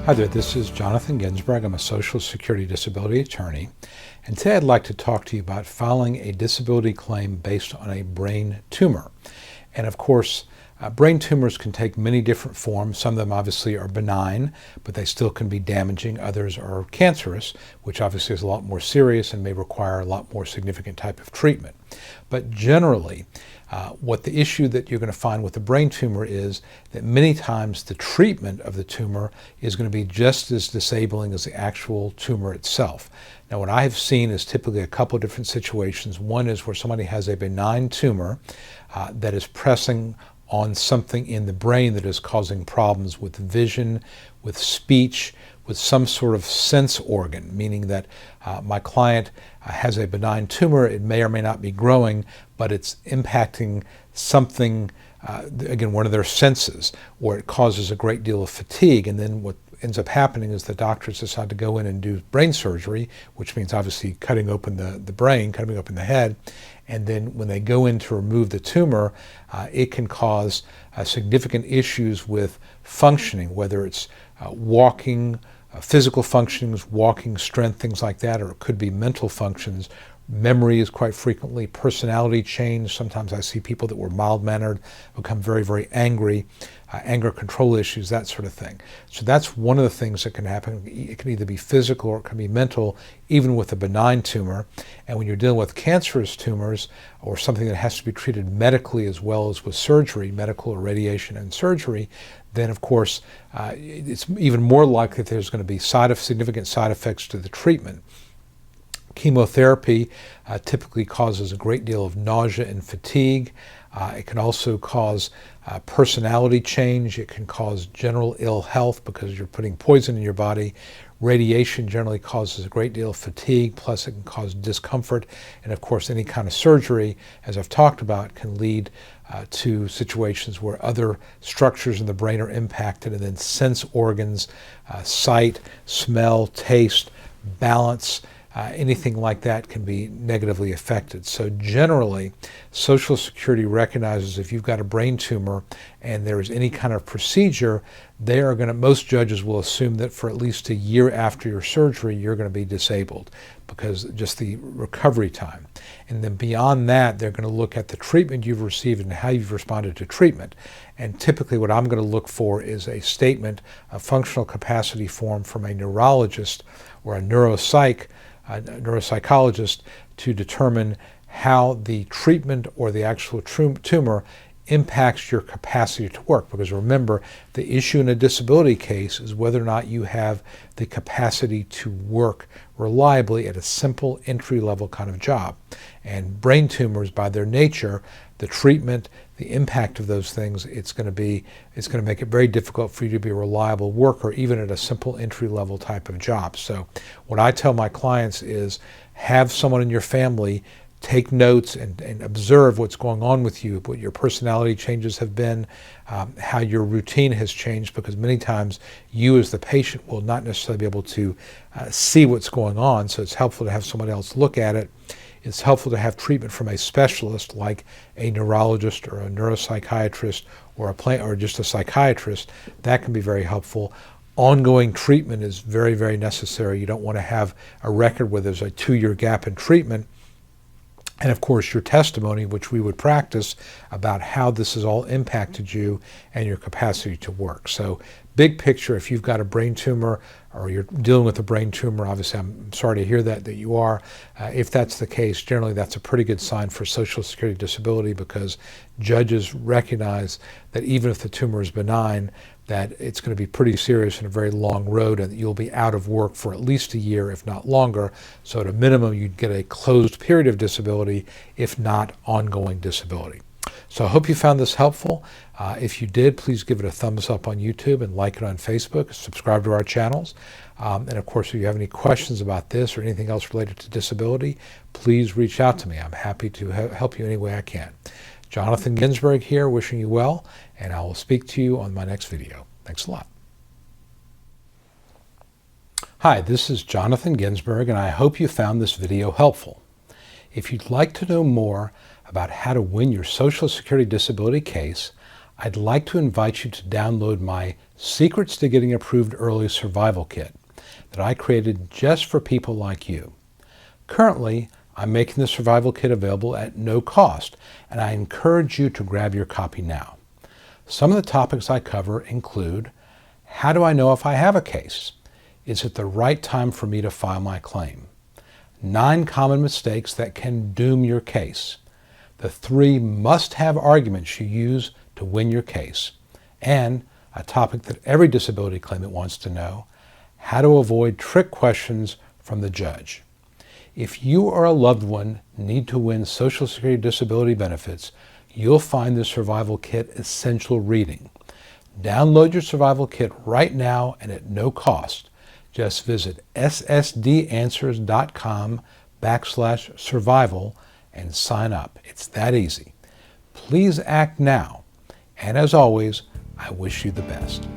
Hi there, this is Jonathan Ginsberg. I'm a Social Security disability attorney, and today I'd like to talk to you about filing a disability claim based on a brain tumor. And of course, brain tumors can take many different forms. Some of them obviously are benign, but they still can be damaging. Others are cancerous, which obviously is a lot more serious and may require a lot more significant type of treatment. But generally, what the issue that you're going to find with the brain tumor is that many times the treatment of the tumor is going to be just as disabling as the actual tumor itself. Now, what I have seen is typically a couple of different situations. One is where somebody has a benign tumor that is pressing on something in the brain that is causing problems with vision, with speech, with some sort of sense organ, meaning that my client has a benign tumor. It may or may not be growing, but it's impacting something, again, one of their senses, or it causes a great deal of fatigue. And then what ends up happening is the doctors decide to go in and do brain surgery, which means obviously cutting open the brain, cutting open the head. And then when they go in to remove the tumor, it can cause significant issues with functioning, whether it's walking, physical functions, walking strength, things like that, or it could be mental functions. Memory is quite frequently, personality change. Sometimes I see people that were mild-mannered become very, very angry, anger control issues, that sort of thing. So that's one of the things that can happen. It can either be physical or it can be mental, even with a benign tumor. And when you're dealing with cancerous tumors or something that has to be treated medically as well as with surgery, medical or radiation and surgery, then of course it's even more likely that there's going to be significant side effects to the treatment. Chemotherapy typically causes a great deal of nausea and fatigue. It can also cause personality change. It can cause general ill health because you're putting poison in your body. Radiation generally causes a great deal of fatigue, plus it can cause discomfort. And of course, any kind of surgery, as I've talked about, can lead to situations where other structures in the brain are impacted, and then sense organs, sight, smell, taste, balance, anything like that can be negatively affected. So generally, Social Security recognizes if you've got a brain tumor and there is any kind of procedure, most judges will assume that for at least a year after your surgery, you're going to be disabled because just the recovery time. And then beyond that, they're going to look at the treatment you've received and how you've responded to treatment. And typically what I'm going to look for is a statement, a functional capacity form from a neurologist or a neuropsychologist to determine how the treatment or the actual tumor impacts your capacity to work. Because remember, the issue in a disability case is whether or not you have the capacity to work reliably at a simple entry-level kind of job. And brain tumors, by their nature, the treatment, the impact of those things, it's going to make it very difficult for you to be a reliable worker, even at a simple entry-level type of job. So what I tell my clients is have someone in your family take notes and observe what's going on with you, what your personality changes have been, how your routine has changed, because many times you as the patient will not necessarily be able to see what's going on. So it's helpful to have someone else look at it. It's helpful to have treatment from a specialist like a neurologist or a neuropsychiatrist or just a psychiatrist. That can be very helpful. Ongoing treatment is very, very necessary. You don't want to have a record where there's a 2-year gap in treatment. And of course, your testimony, which we would practice about how this has all impacted you and your capacity to work. So big picture, if you've got a brain tumor or you're dealing with a brain tumor, obviously I'm sorry to hear that you are. If that's the case, generally that's a pretty good sign for Social Security disability, because judges recognize that even if the tumor is benign, that it's going to be pretty serious and a very long road, and you'll be out of work for at least a year, if not longer. So at a minimum, you'd get a closed period of disability, if not ongoing disability. So I hope you found this helpful. If you did, please give it a thumbs up on YouTube and like it on Facebook. Subscribe to our channels. And of course, if you have any questions about this or anything else related to disability, please reach out to me. I'm happy to help you any way I can. Jonathan Ginsberg here, wishing you well, and I will speak to you on my next video. Thanks a lot. Hi, this is Jonathan Ginsberg, and I hope you found this video helpful. If you'd like to know more about how to win your Social Security disability case, I'd like to invite you to download my Secrets to Getting Approved Early Survival Kit that I created just for people like you. Currently, I'm making the survival kit available at no cost, and I encourage you to grab your copy now. Some of the topics I cover include: how do I know if I have a case? Is it the right time for me to file my claim? 9 common mistakes that can doom your case. The 3 must-have arguments you use to win your case. And a topic that every disability claimant wants to know: how to avoid trick questions from the judge. If you or a loved one need to win Social Security disability benefits, you'll find the Survival Kit essential reading. Download your Survival Kit right now and at no cost. Just visit ssdanswers.com/survival and sign up. It's that easy. Please act now. And as always, I wish you the best.